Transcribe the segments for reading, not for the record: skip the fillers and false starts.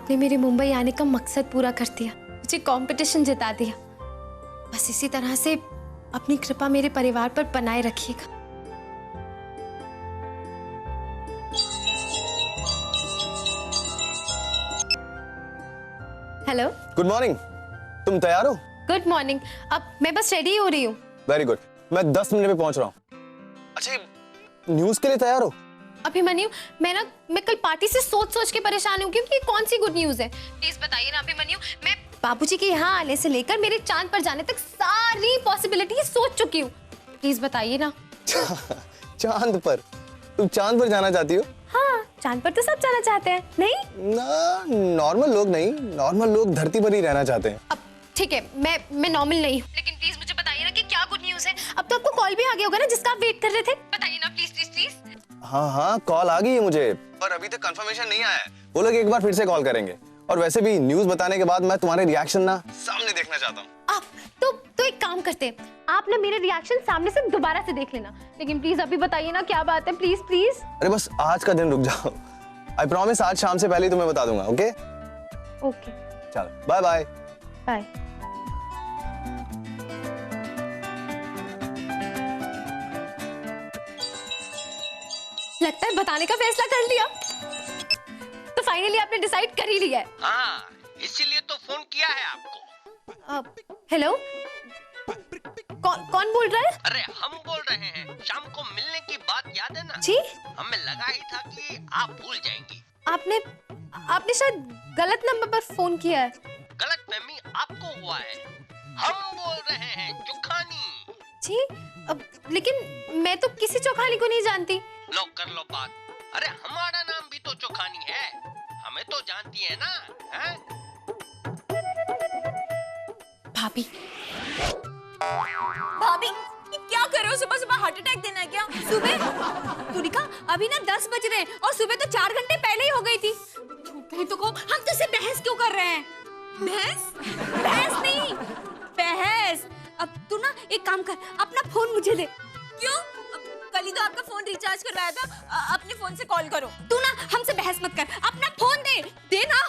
आपने मेरे मुंबई आने का मकसद पूरा कर दिया, मुझे कंपटीशन जिता दिया। बस इसी तरह से अपनी कृपा मेरे परिवार पर बनाए रखिएगा। Hello, good morning. तुम तैयार हो? Good morning. अब मैं बस रेडी हो रही हूँ। वेरी गुड, मैं 10 मिनट में पहुंच रहा हूँ। अच्छा, न्यूज के लिए तैयार हो? अभिमन्यु, मैं कल पार्टी से सोच के परेशान हूँ क्योंकि कौन सी गुड न्यूज है? प्लीज बताइए ना अभिमन्यु। मैं बाबूजी के यहाँ आने से लेकर मेरे चांद पर जाने तक सारी पॉसिबिलिटी सोच चुकी हूँ। प्लीज बताइए ना। चांद पर? तुम चांद पर जाना चाहती हो? हाँ, चांद पर तो सब जाना चाहते हैं, नहीं? ना, नॉर्मल लोग नहीं, नॉर्मल लोग धरती पर ही रहना चाहते हैं। अब ठीक है, मैं नॉर्मल नहीं हूँ, लेकिन प्लीज मुझे बताइए ना कि क्या गुड न्यूज है। अब तो आपको कॉल भी आ गया होगा ना जिसका आप वेट कर रहे थे। बताइए ना प्लीज प्लीज प्लीज। हाँ, कॉल आ गई है मुझे, पर अभी तक कंफर्मेशन नहीं आया है। वो लोग एक बार फिर से कॉल करेंगे। और वैसे भी न्यूज बताने के बाद मैं तुम्हारे रिएक्शन ना सामने देखना चाहता हूँ। तो एक काम करते हैं, आप ना मेरे रिएक्शन सामने से दोबारा से देख लेना, लेकिन प्लीज अभी बताइए ना क्या बात है, प्लीज प्लीज। अरे बस आज का दिन रुक जाओ, आई प्रॉमिस आज शाम से पहले ही तुम्हें बता दूंगा। ओके ओके, चलो बाय बाय। बाय। लगता है बताने का फैसला कर लिया, तो फाइनली आपने डिसाइड कर ही लिया है। हाँ, इसीलिए तो फोन किया है आपको। हेलो, कौन बोल रहा है? अरे हम बोल रहे हैं, शाम को मिलने की बात याद है ना? जी, हमें लगा ही था कि आप भूल जाएंगी। आपने शायद गलत नंबर पर फोन किया है। गलतफहमी आपको हुआ है, हम बोल रहे हैं चुखानी। जी, लेकिन मैं तो किसी चौखानी को नहीं जानती। लो कर लो बात। अरे हमारा नाम भी तो चौखानी है, हमें तो जानती है ना? हैं? भाभी, भाभी क्या कर रहे हो? सुबह सुबह हार्ट अटैक देना है क्या? सुबह तुलिका, अभी ना 10 बज रहे हैं और सुबह तो 4 घंटे पहले ही हो गई थी। कहीं तो को हम तुझसे बहस क्यों कर रहे हैं? बहस नहीं, बहस। अब तू ना एक काम कर, अपना फोन मुझे दे। क्यों? कल ही तो आपका फोन रिचार्ज करवाया था, अपने फोन से कॉल करो। तू ना हमसे बहस मत कर, अपना फोन दे ना।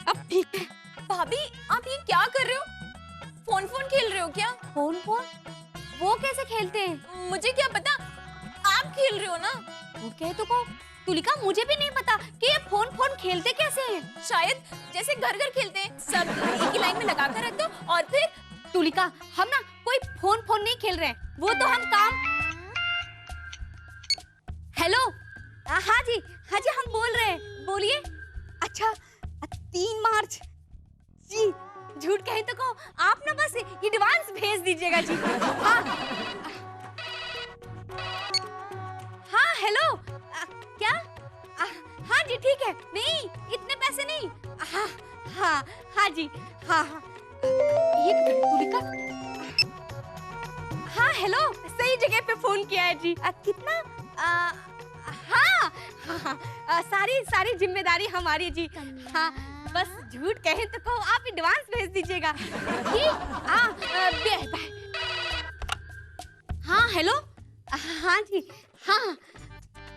अब ठीक है। भाभी आप ये क्या कर रहे हो? फोन खेल रहे हो क्या? फोन वो कैसे खेलते हैं? मुझे क्या पता, आप खेल रहे हो ना। वो कहे तो को तुलिका, मुझे भी नहीं पता कि ये फोन खेलते कैसे हैं। शायद जैसे घर खेलते हैं, सब एक ही लाइन में लगा कर रख दो और फिर। तुलिका, हम ना कोई फोन नहीं खेल रहे हैं, वो तो हम काम। हेलो, हाँ जी हम बोल रहे हैं, बोलिए। अच्छा, 3 मार्च जी, झूठ कहे तो को आप ना बस एडवांस भेज दीजिएगा जी। हाँ हेलो, क्या? हाँ जी ठीक है, नहीं इतने पैसे नहीं। हाँ जी, हाँ एक मिनट तुलिका। हाँ हेलो, सही जगह पे फोन किया है जी। कितना? हाँ, सारी जिम्मेदारी हमारी जी। हाँ, बस झूठ कहे तो को आप एडवांस भेज दीजिएगा। ठीक? बाय। हाँ हेलो, हाँ जी, हाँ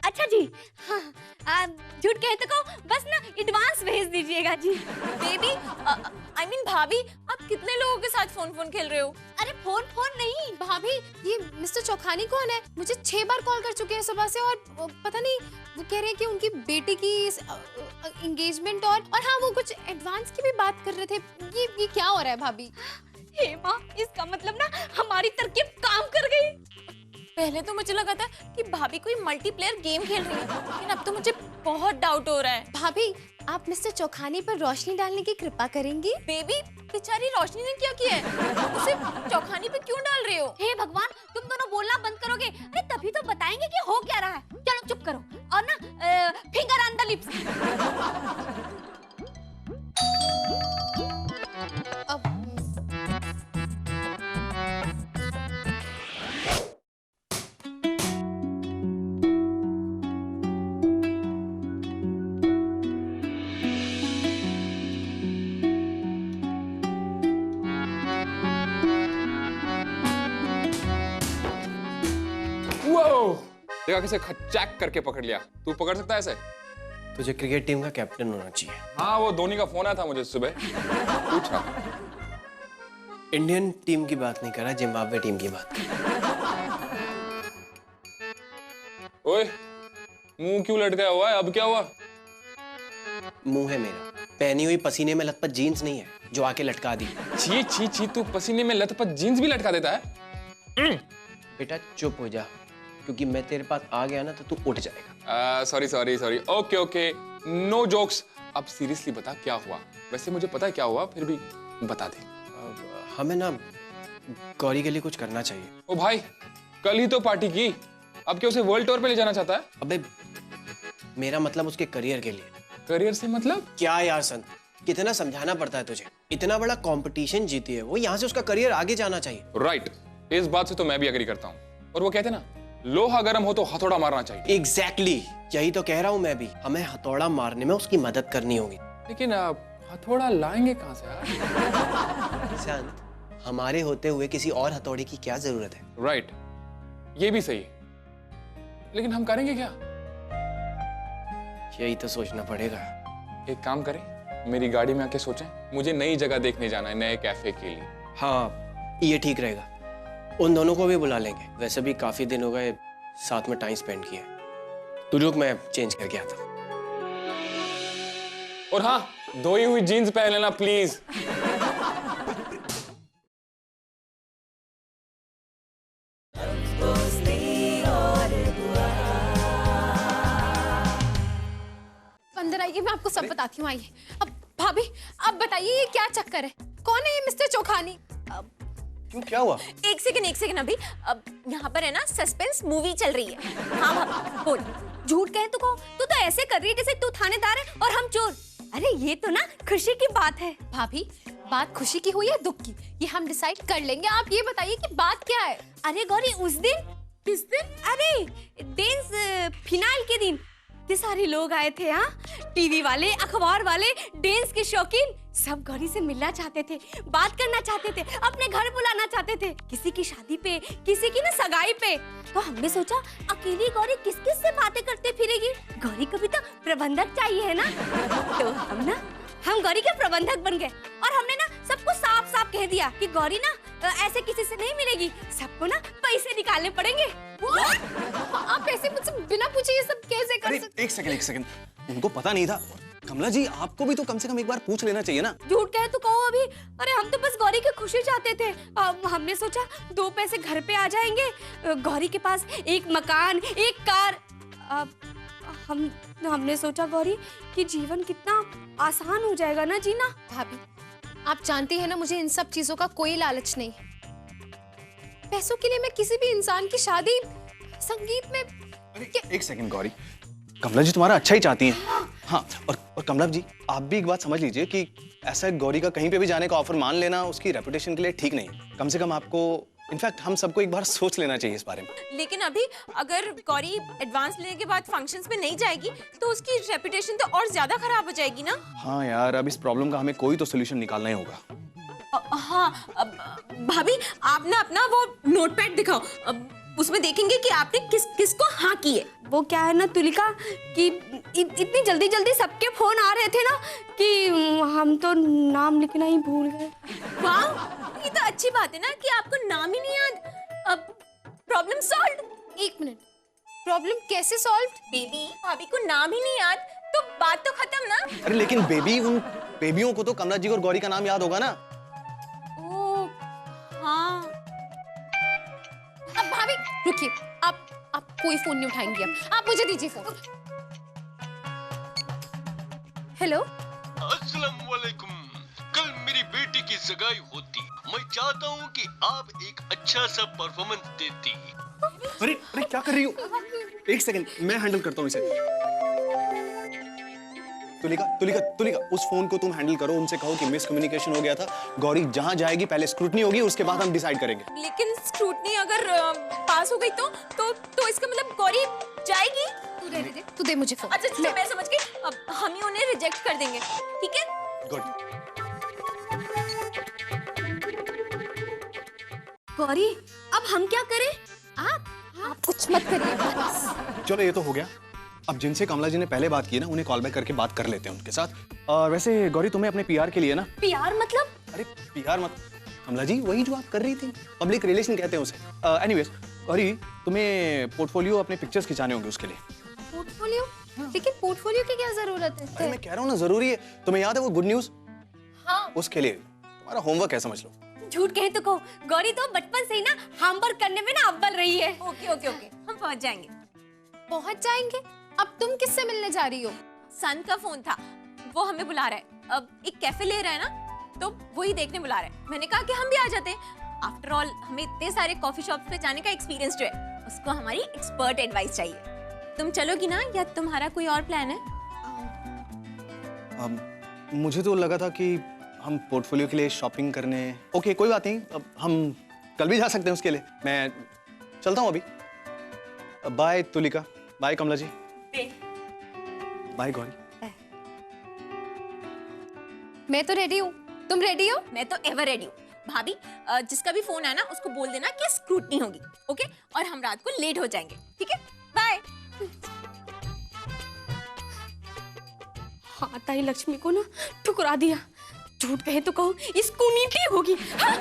अच्छा जी, हाँ झूठ कहे तो को बस ना एडवांस भेज दीजिएगा जी। बेबी, आई मीन भाभी, आप कितने लोगों के साथ फोन खेल रहे हो? अरे फोन नहीं भाभी, ये मिस्टर चौखानी कौन है? मुझे 6 बार कॉल कर चुके हैं सुबह से, और पता नहीं वो कह रहे हैं कि उनकी बेटी की एंगेजमेंट और हाँ, वो कुछ एडवांस की भी बात कर रहे थे। ये क्या हो रहा है भाभी? हे माँ, इसका मतलब ना हमारी तरकीब काम कर गई। पहले तो मुझे लगा था कि भाभी कोई मल्टीप्लेयर गेम खेल रही है, लेकिन अब तो मुझे बहुत डाउट हो रहा है। भाभी, आप मिस्टर चौखानी पर रोशनी डालने की कृपा करेंगी? बेबी, बेचारी रोशनी ने क्या किया है? उसे चौखानी पे क्यों डाल रहे हो? हे भगवान, तुम दोनों बोलना बंद करोगे? अरे तभी तो बताएंगे कि हो क्या रहा है। चलो चुप करो और ना फिंगर ऑन द लिप्स। देखा कैसे खच्चैक करके पकड़ लिया। तू पकड़ सकता है ऐसे? तुझे क्रिकेट टीम का कैप्टन होना चाहिए। हाँ, वो धोनी का फोन आया था मुझे सुबह, पूछा। इंडियन टीम की बात नहीं कर रहा, जिम्बाब्वे टीम की बात कर रहा। ओए, मुंह क्यों लटकाया हुआ है? अब क्या हुआ? मुंह है मेरा, पहनी हुई पसीने में लथपथ जीन्स नहीं है जो आके लटका दी। छी छी छी, तू पसीने में लथपथ जीन्स भी लटका देता है? बेटा चुप हो जा, क्योंकि मैं तेरे पास आ गया ना तो तू उठ जाएगा। Sorry sorry sorry, okay okay, no jokes. अब सीरियसली बता क्या हुआ? वैसे मुझे पता है क्या हुआ, फिर भी बता दे। हमें ना गौरी के लिए कुछ करना चाहिए। ओ भाई, कल ही तो पार्टी की, अब क्या उसे वर्ल्ड टूर पे ले जाना चाहता है? अबे मेरा मतलब उसके करियर के लिए। करियर से मतलब? क्या यार संत, कितना समझाना पड़ता है तुझे। इतना बड़ा कंपटीशन जीती है वो, यहाँ से उसका करियर आगे जाना चाहिए। राइट, इस बात से तो मैं भी एग्री करता हूँ। और वो कहते हैं ना, लोहा गर्म हो तो हथौड़ा मारना चाहिए। एग्जैक्टली, यही तो कह रहा हूँ मैं भी। हमें हथौड़ा मारने में उसकी मदद करनी होगी। लेकिन हथौड़ा लाएंगे कहाँ से यार? संत, हमारे होते हुए किसी और हथौड़े की क्या जरूरत है? राइट, ये भी सही है, लेकिन हम करेंगे क्या? यही तो सोचना पड़ेगा। एक काम करें, मेरी गाड़ी में आके सोचें। मुझे नई जगह देखने जाना है, नए कैफे के लिए। हाँ, ये ठीक रहेगा। उन दोनों को भी बुला लेंगे, वैसे भी काफी दिन हो गए साथ में टाइम स्पेंड किया। तू रुक, मैं चेंज करके आता हूँ। और हाँ, धोई हुई जीन्स पहन लेना प्लीज। अंदर आइए, मैं आपको सब बताती हूँ। आइए। अब भाभी, अब बताइए ये क्या चक्कर है? कौन है ये मिस्टर चौखानी? क्यों, क्या हुआ? एक सेकंड अभी। अब यहाँ पर है ना सस्पेंस मूवी चल रही है। हाँ भाभी बोल, झूठ कहे तो कहो। तू तो ऐसे कर रही है जैसे तू थानेदार है और हम चोर। अरे ये तो ना खुशी की बात है। भाभी, बात खुशी की हुई या दुख की, ये हम डिसाइड कर लेंगे। आप ये बताइए कि बात क्या है? अरे गौरी, उस दिन, किस दिन? अरे डेंस फिनाल के दिन इतने सारे लोग आए थे। हाँ, टीवी वाले, अखबार वाले, डांस के शौकीन, सब गौरी से मिलना चाहते थे, बात करना चाहते थे, अपने घर बुलाना चाहते थे, किसी की शादी पे, किसी की ना सगाई पे। तो हमने सोचा अकेली गौरी किस किस से बातें करते फिरेगी, गौरी को भी तो प्रबंधक चाहिए है ना। तो हम गौरी के प्रबंधक बन गए और हमने ना सबको साफ साफ कह दिया कि गौरी ना ऐसे किसी से नहीं मिलेगी, सबको ना पैसे निकालने पड़ेंगे। आप ऐसे मुझसे बिना पूछे ये सब कैसे कर सकते? एक सेकंड, उनको पता नहीं था। कमला जी, आपको भी तो कम से कम एक बार पूछ लेना चाहिए ना। झूठ कहे तो कहो अभी। अरे हम तो बस गौरी की खुशी चाहते थे। हमने सोचा 2 पैसे घर पे आ जाएंगे, गौरी के पास एक मकान, एक कार। हमने सोचा गौरी कि जीवन कितना आसान हो जाएगा ना जीना। भाभी, आप जानती हैं ना, मुझे इन सब चीजों का कोई लालच नहीं है। पैसों के लिए मैं किसी भी इंसान की शादी, संगीत में। अरे एक सेकंड गौरी, कमला जी तुम्हारा अच्छा ही चाहती हैं। हाँ, और कमला जी, आप भी एक बात समझ लीजिए कि ऐसा गौरी का कहीं पे भी जाने का ऑफर मान लेना उसकी रेपुटेशन के लिए ठीक नहीं है। कम से कम आपको, इनफैक्ट हम सबको एक बार सोच लेना चाहिए इस बारे में। लेकिन अभी अगर गौरी एडवांस लेने के बाद फंक्शंस में नहीं जाएगी तो उसकी रेपुटेशन तो और ज्यादा खराब हो जाएगी ना। हाँ यार, अब इस प्रॉब्लम का हमें कोई तो सोल्यूशन निकालना ही होगा। हाँ भाभी, आप ना अपना वो नोटपैड दिखाओ, उसमें देखेंगे कि आपने किसको हाँ की है। वो क्या है ना तुलिका कि इतनी जल्दी सबके फोन आ रहे थे ना कि हम तो नाम लिखना ही भूल गए। वाह, ये तो अच्छी बात है ना कि आपको नाम ही नहीं याद। अब प्रॉब्लम सॉल्व। 1 मिनट, प्रॉब्लम कैसे सॉल्व? बेबी, भाभी को नाम ही नहीं याद तो बात तो खत्म ना। अरे लेकिन बेबी, उन बेबियों को तो कमला जी और गौरी का नाम याद होगा ना। ओह हाँ। अब भाभी रुकिए, आप कोई फोन नहीं उठाएंगी। अब आप मुझे दीजिए फोन। हेलो, अस्सलाम वालेकुम। कल मेरी बेटी की सगाई होती, मैं चाहता हूँ कि आप एक अच्छा सा परफॉर्मेंस देती। अरे क्या कर रही हो? एक सेकंड, मैं हैंडल करता हूँ इसे। तुलिका, उस फोन को तुम हैंडल करो। उनसे कहो कि मिसकम्युनिकेशन हो गया था। गौरी जहाँ जाएगी पहले स्क्रूटनी होगी, उसके बाद हम डिसाइड करेंगे। लेकिन स्क्रूटनी अगर पास हो गई तो इसका मतलब गौरी जाएगी। तू दे मुझे फोन। अच्छा मैं समझ गई। अब हम ही उन्हें रिजेक्ट कर देंगे, ठीक है? गुड। गौरी, अब हम क्या करें? आप कुछ कुछ मत करिए प्लीज। चलो ये तो हो गया। अब जिनसे कमला जी ने पहले बात की ना, उन्हें कॉल बैक करके बात कर लेते हैं उनके साथ। वैसे गौरी, तुम्हें अपने पीआर के लिए ना, प्यार मतलब? अरे पीआर मत कमला जी, वही जो आप कर रही थी, पब्लिक रिलेशन कहते हैं उसे। एनीवेज गौरी, तुम्हें पोर्टफोलियो अपने पिक्चर्स खिंचाने होंगे उसके लिए। पोर्टफोलियो? लेकिन पोर्टफोलियो की क्या जरूरत अरे है? मैं कह रहा हूँ ना, जरूरी है। तुम्हें याद है वो गुड न्यूज? हाँ। उसके लिए तुम्हारा होमवर्क है, समझ लो। झूठ कहे तो कहो, गौरी तो बचपन से ही ना होमवर्क करने में ना अव्वल रही है। ओके ओके ओके, हम पहुंच जाएंगे। पहुंच जाएंगे? अब तुम किससे मिलने जा रही हो? सन का फोन था, वो हमें बुला रहा है। अब एक कैफे ले रहा है ना, तो वही देखने बुला रहा है। मैंने कहा कि हम भी आ जाते हैं। आफ्टर ऑल हमें इतने सारे कॉफी शॉप पे जाने का एक्सपीरियंस जो है, उसको हमारी एक्सपर्ट एडवाइस चाहिए। तुम चलोगी ना, या तुम्हारा कोई और प्लान है? मुझे तो लगा था कि हम पोर्टफोलियो के लिए शॉपिंग करने। ओके कोई बात नहीं, अब हम कल भी जा सकते हैं उसके लिए। मैं चलता हूँ अभी। बाय तुलिका, बाय कमला जी, बाय गौरी। मैं तो रेडी हूँ, तुम रेडी हो? मैं तो एवर रेडी हूँ। भाभी, जिसका भी फोन आया ना, उसको बोल देना कि स्क्रूटनी होगी, ओके? और हम रात को लेट हो जाएंगे, ठीक है? बाय। हाँ, ताई लक्ष्मी को ना ठुकरा दिया। झूठ कहे तो कहो, इसको नीति होगी। हाँ?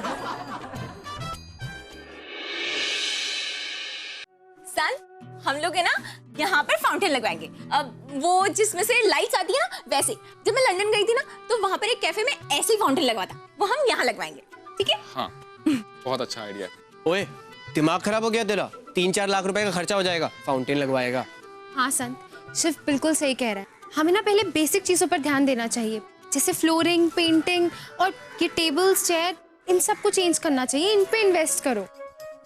सन, हम लोग है ना यहाँ पर फाउंटेन लगवाएंगे। अब वो जिसमें से लाइट्स आती है ना, वैसे। जब मैं लंदन गई थी ना, तो वहां पर एक कैफे में ऐसी फाउंटेन लगवा था, वो हम यहाँ लगवाएंगे, ठीक है? हाँ, बहुत अच्छा आइडिया है। ओए, दिमाग खराब हो गया तेरा? 3-4 लाख रुपए का खर्चा हो जाएगा, फाउंटेन लगवाएगा। हाँ संत, शिव बिल्कुल सही कह रहा है। हमें ना पहले बेसिक चीजों पर ध्यान देना चाहिए, जैसे फ्लोरिंग, पेंटिंग और ये टेबल्स, चेयर, इन सब को चेंज करना चाहिए। इन पे इन्वेस्ट करो।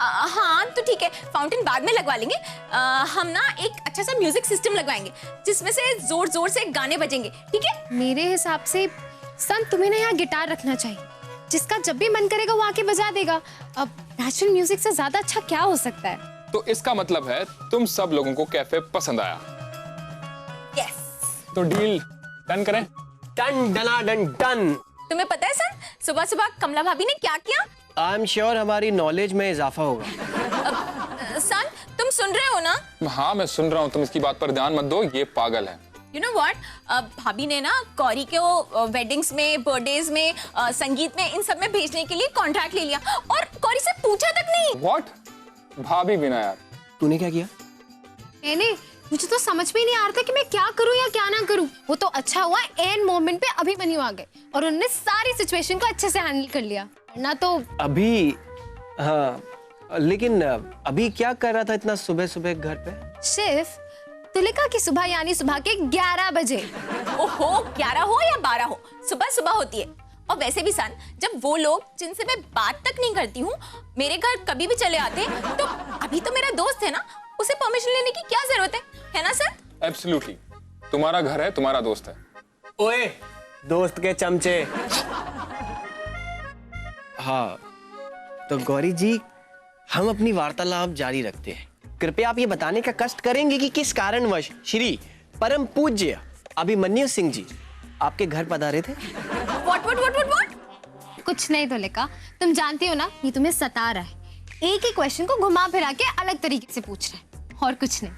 हाँ तो ठीक है, फाउंटेन बाद में लगवा लेंगे। हम ना एक अच्छा सा म्यूजिक सिस्टम लगवाएंगे, जिसमें से जोर जोर से गाने बजेंगे, ठीक है? मेरे हिसाब से संत, तुम्हें ना यहाँ गिटार रखना चाहिए, जिसका जब भी मन करेगा वो आके बजा देगा। अब नेचुरल म्यूजिक से ज्यादा अच्छा क्या हो सकता है? तो इसका मतलब है तुम सब लोगों को कैफे पसंद आया। यस। तो डील डन करें? डन डना डन डन। तुम्हें पता है सन, सुबह सुबह कमला भाभी ने क्या किया? आई एम श्योर हमारी नॉलेज में इजाफा होगा। सन, तुम सुन रहे हो ना? हाँ मैं सुन रहा हूँ, तुम इसकी बात पर ध्यान मत दो, ये पागल है। यू नो व्हाट, भाभी ने ना गौरी को वेडिंग्स में, बर्थडेज में, संगीत में, इन सब में भेजने के लिए कॉन्ट्रैक्ट ले लिया, और गौरी से पूछा तक नहीं। व्हाट? भाभी बिना यार। तूने क्या किया? मैंने, मुझे तो समझ में ही नहीं आ रहा था कि मैं क्या करूं या क्या ना करूं। वो तो अच्छा हुआ एन मोमेंट पे अभिमन्यु आ गए और उन्होंने सारी सिचुएशन को अच्छे से हैंडल कर लिया, ना तो। अभी, हाँ, लेकिन अभी क्या कर रहा था इतना सुबह सुबह घर पे? शिव, तुलिका की सुबह यानी सुबह के 11 बजे। ओहो, 11 हो या 12 हो, सुबह सुबह होती है। और वैसे भी सन, जब वो लोग जिनसे मैं बात तक नहीं करती हूँ मेरे घर कभी भी चले आते हैं, तो अभी तो मेरा दोस्त है ना, उसे परमिशन लेने की क्या जरूरत है ना सर? एब्सोल्युटली, तुम्हारा घर है, तुम्हारा दोस्त है। ओए, दोस्त के चमचे। हाँ, तो गौरी जी, हम अपनी वार्तालाप जारी रखते हैं। कृपया आप ये बताने का कष्ट करेंगे कि किस कारणवश श्री परम पूज्य अभिमन्यु सिंह जी आपके घर पधारे थे? What? कुछ नहीं तुलिका, तुम जानती हो ना, ये तुम्हें सता रहा है। एक ही क्वेश्चन को घुमा फिरा के अलग तरीके से पूछ रहे हैं, और कुछ नहीं।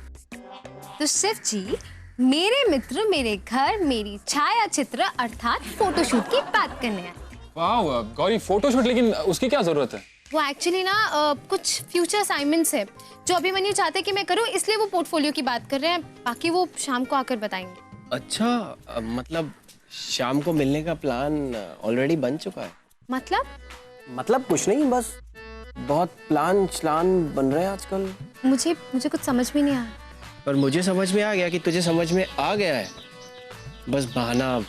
तो शिव जी, मेरे मित्र मेरे घर मेरी छाया चित्र अर्थात फोटोशूट की बात करने आए। वाह गौरी, फोटोशूट, लेकिन उसकी क्या जरूरत है? वो एक्चुअली ना कुछ फ्यूचर असाइनमेंट्स है जो अभिमन्यु चाहते कि मैं करूं, इसलिए वो पोर्टफोलियो की बात कर रहे हैं। बाकी वो शाम को आकर बताएंगे। अच्छा, मतलब शाम को मिलने का प्लान ऑलरेडी बन चुका है? मतलब कुछ नहीं, बस बहुत प्लान बन रहे हैं आजकल। मुझे कुछ समझ में नहीं आया। पर मुझे समझ में आ गया कि तुझे समझ में आ गया है, बस बहाना।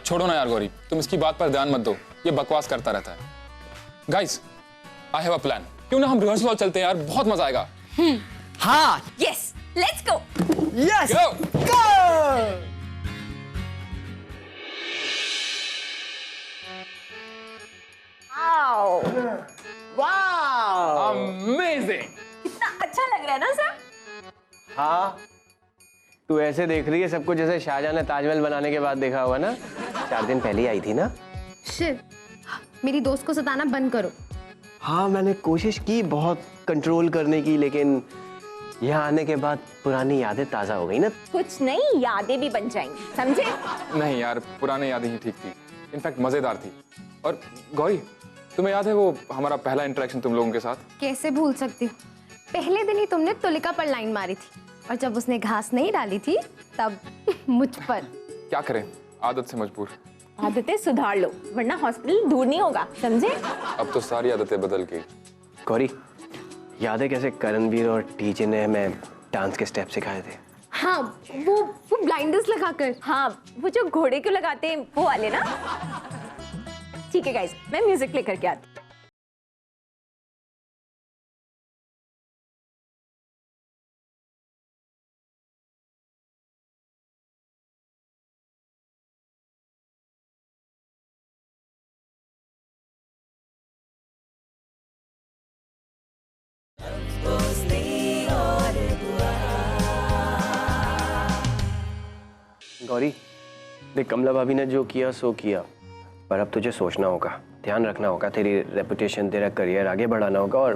छोड़ो ना यार गौरी, तुम इसकी बात पर ध्यान मत दो, ये बकवास करता रहता है। Guys, I have a plan. क्यों ना हम रिहर्सल हॉल चलते हैं यार, बहुत मजा आएगा। हाँ, यस, लेट्स गो। यस, गो। वाह, अमेजिंग। कितना अच्छा लग रहा है ना सर? हाँ, तू ऐसे देख रही है सब कुछ जैसे शाहजहां ने ताजमहल बनाने के बाद देखा होगा ना। 4 दिन पहले ही आई थी ना। शिव, मेरी दोस्त को सताना बंद करो। हाँ, मैंने कोशिश की बहुत कंट्रोल करने की, लेकिन यहाँ आने के बाद पुरानी यादें ताजा हो गई ना। कुछ नहीं, यादें भी बन जाएंगी, समझे? नहीं यार, पुरानी यादें ही ठीक थी, इनफैक्ट मजेदार थी। और गौरी, तुम्हें याद है वो हमारा पहला इंटरेक्शन तुम लोगों के साथ? कैसे भूल सकती हूँ। पहले दिन ही तुमने तुलिका पर लाइन मारी थी और जब उसने घास नहीं डाली थी तब मुझ पर। क्या करें, आदत से मजबूर। आदतें सुधार लो वरना हॉस्पिटल दूर नहीं होगा, समझे? अब तो सारी आदतें बदल गई। गौरी, याद है कैसे करणवीर और टीजे ने हमें डांस के स्टेप सिखाए थे? हाँ, वो ब्लाइंडर्स लगाकर। हाँ, वो जो घोड़े को लगाते हैं वो वाले ना। ठीक है गाइस, मैं म्यूजिक प्ले करके आती हूँ। गौरी, देख कमला भाभी ने जो किया सो किया, पर अब तुझे सोचना होगा, ध्यान रखना होगा, तेरी रेपुटेशन, तेरा करियर आगे बढ़ाना होगा और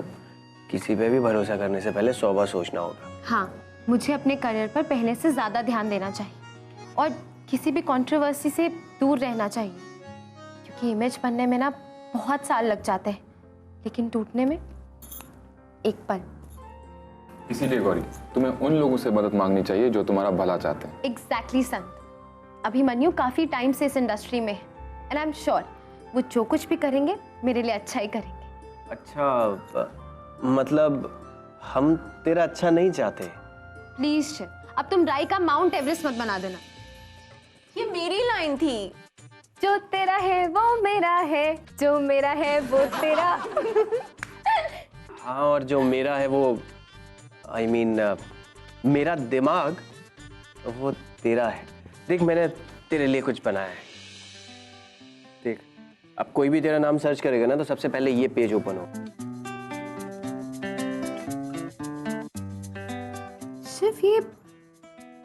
किसी पे भी भरोसा करने से पहले 100 बार सोचना होगा। हाँ, मुझे अपने करियर पर पहले से ज्यादा ध्यान देना चाहिए और किसी भी कंट्रोवर्सी से दूर रहना चाहिए, क्योंकि इमेज बनने में ना बहुत साल लग जाते हैं, लेकिन टूटने में एक पल। इसीलिए गौरी, तुम्हें उन लोगों से मदद मांगनी चाहिए जो तुम्हारा भला चाहते हैं। एग्जैक्टली संत। अभिमन्यु काफी टाइम से इस इंडस्ट्री में है एंड आई एम श्योर वो जो कुछ भी करेंगे मेरे लिए अच्छा ही करेंगे। अच्छा, मतलब हम तेरा अच्छा नहीं चाहते? प्लीज अब तुम राई का माउंट एवरेस्ट मत बना देना। ये मेरी लाइन थी। जो तेरा है वो मेरा है, जो मेरा है वो तेरा। हाँ, और जो मेरा है वो I mean, मेरा दिमाग वो तेरा है। देख, मैंने तेरे लिए कुछ बनाया है। देख, अब कोई भी तेरा नाम सर्च करेगा ना तो सबसे पहले ये पेज ओपन हो। सिर्फ ये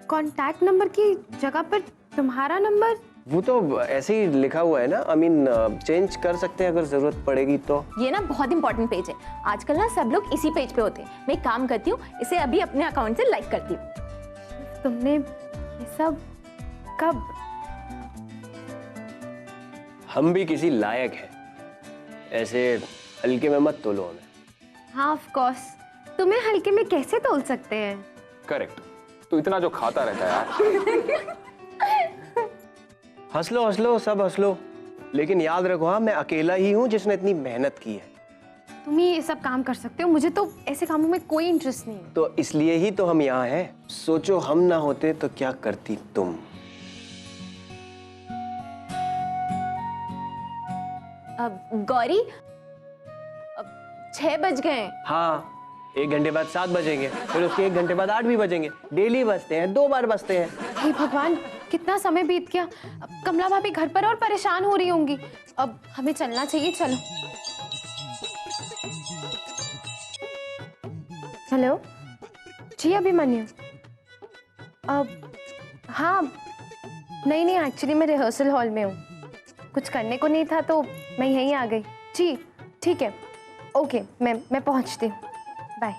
कांटेक्ट नंबर की जगह पर तुम्हारा नंबर? वो तो ऐसे ही लिखा हुआ है ना। I mean, चेंज कर सकते हैं अगर जरूरत पड़ेगी तो। ये ना बहुत इंपॉर्टेंट पेज है, आजकल ना सब लोग इसी पेज पे होते हैं। मैं एक काम करती हूँ, इसे अभी अपने अकाउंट से लाइक करती हूँ। तुमने ये सब कब? हम भी किसी लायक हैं, ऐसे हल्के में मत तोलो हमें। हाँ ऑफ कोर्स, तुम्हें हल्के में कैसे तोल सकते हैं? करेक्ट, तू इतना जो खाता रहता है यार। हंस लो, सब हंस लो, लेकिन याद रखो, हाँ, मैं अकेला ही हूँ जिसने इतनी मेहनत की है। तुम ही ये सब काम कर सकते हो, मुझे तो ऐसे कामों में कोई इंटरेस्ट नहीं है। तो इसलिए ही तो हम यहाँ हैं। सोचो, हम ना होते तो क्या करती तुम? अब गौरी, अब 6 बज गए। हाँ, 1 घंटे बाद 7 बजेंगे, फिर उसके 1 घंटे बाद 8 भी बजेंगे। डेली बजते हैं, 2 बार बजते हैं। हे भगवान, कितना समय बीत गया। अब कमला भाभी घर पर और परेशान हो रही होंगी। अब हमें चलना चाहिए, चलो। हेलो जी अभिमन्यु। अब हाँ, नहीं एक्चुअली मैं रिहर्सल हॉल में हूँ, कुछ करने को नहीं था तो मैं यहीं आ गई। जी ठीक है, ओके, मैं पहुँचती हूँ, बाय।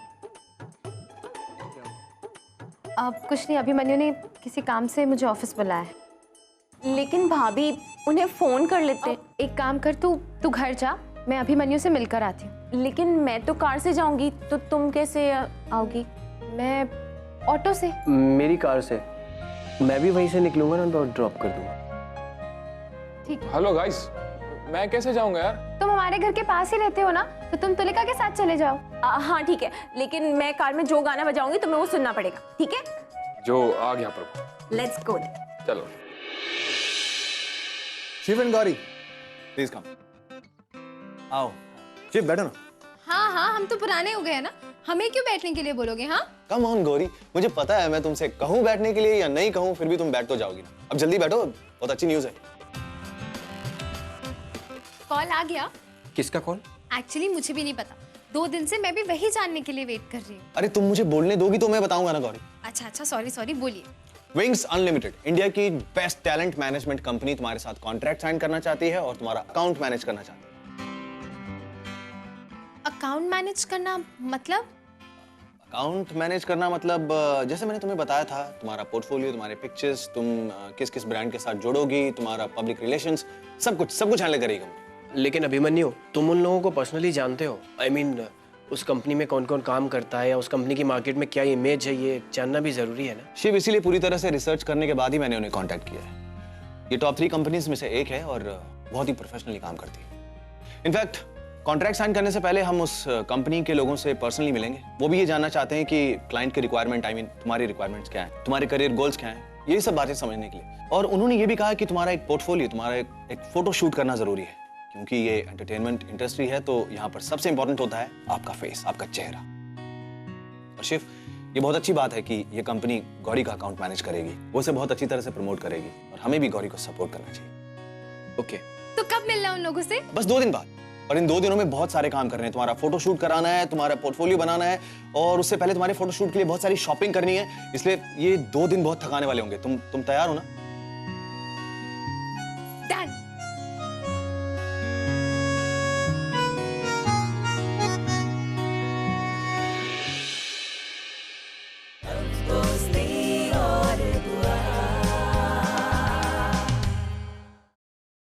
अब कुछ नहीं, अभिमन्यु ने किसी काम से मुझे ऑफिस बुलाया है। लेकिन भाभी, उन्हें फोन कर लेते। एक काम कर, तू घर जा, मैं अभिमन्यु से मिलकर आती हूँ। लेकिन मैं तो कार से जाऊंगी, तो तुम कैसे आओगी? मैं ऑटो से। मेरी कार से। मैं भी वहीं से निकलूंगा ना तो ड्रॉप कर दूंगा। ठीक है। हेलो गाइस, मैं कैसे जाऊंगा यार? तुम हमारे घर के पास ही रहते हो ना, तो तुम तुलिका के साथ चले जाओ। हाँ ठीक है, लेकिन मैं कार में जो गाना बजाऊंगी तुम्हें वो सुनना पड़ेगा, ठीक है? जो आ गया प्रभु। Let's go. चलो। Shiv and Gauri, please come. आओ शिव, बैठो ना। हाँ, हम तो पुराने हो गए ना, हमें क्यों बैठने के लिए बोलोगे? हाँ कम ऑन गौरी, मुझे पता है मैं तुमसे कहूँ बैठने के लिए या नहीं कहूँ, फिर भी तुम बैठ तो जाओगी ना। अब जल्दी बैठो, बहुत अच्छी न्यूज़ है। कॉल आ गया? किसका कॉल? एक्चुअली मुझे भी नहीं पता, 2 दिन से मैं भी वही जानने के लिए वेट कर रही हूँ। अरे तुम मुझे बोलने दोगी तो मैं बताऊंगा ना गौरी। अच्छा, सॉरी, बोलिए। विंग्स अनलिमिटेड, इंडिया की बेस्ट टैलेंट मैनेजमेंट कंपनी तुम्हारे साथ कॉन्ट्रैक्ट साइन करना चाहती है और तुम्हारा अकाउंट मैनेज करना चाहती है। अकाउंट मैनेज करना मतलब? अकाउंट मैनेज करना मतलब जैसे मैंने तुम्हें बताया था, तुम्हारा पोर्टफोलियो, तुम्हारे पिक्चर्स, तुम किस किस ब्रांड के साथ जुड़ोगी, तुम्हारा पब्लिक रिलेशंस, सब कुछ हैंडल करेगी कंपनी। लेकिन अभिमन्यु, तुम उन लोगों को पर्सनली जानते हो? I mean, उस कंपनी में कौन कौन काम करता है या उस कंपनी की मार्केट में क्या इमेज है, ये जानना भी जरूरी है ना। शिव, इसीलिए पूरी तरह से रिसर्च करने के बाद ही मैंने उन्हें कांटेक्ट किया है। ये टॉप 3 कंपनीज में से एक है और बहुत ही प्रोफेशनली काम करती है। इनफैक्ट कॉन्ट्रैक्ट साइन करने से पहले हम उस कंपनी के लोगों से पर्सनली मिलेंगे। वो भी ये जानना चाहते हैं कि क्लाइंट की रिक्वायरमेंट, आई मीन तुम्हारी रिक्वायरमेंट्स क्या है, तुम्हारे करियर गोल्स क्या हैं, ये सब बातें समझने के लिए। और उन्होंने ये भी कहा कि तुम्हारा एक पोर्टफोलियो, तुम्हारा एक फोटो शूट करना जरूरी है, क्योंकि ये एंटरटेनमेंट इंडस्ट्री है, तो यहाँ पर सबसे इंपॉर्टेंट होता है आपका फेस, आपका चेहरा। और शिव, ये बहुत अच्छी बात है कि ये कंपनी गौरी का अकाउंट मैनेज करेगी, वो उसे बहुत अच्छी तरह से प्रमोट करेगी और हमें भी गौरी को सपोर्ट करना चाहिए। ओके। तो कब मिलना है उन लोगों से? बस 2 दिन बाद। और इन 2 दिनों में बहुत सारे काम करने हैं। तुम्हारा फोटो शूट कराना है, तुम्हारा पोर्टफोलियो बनाना है, और उससे पहले तुम्हारे फोटो शूट के लिए बहुत सारी शॉपिंग करनी है। इसलिए ये 2 दिन बहुत थकाने वाले होंगे। तुम तैयार हो ना?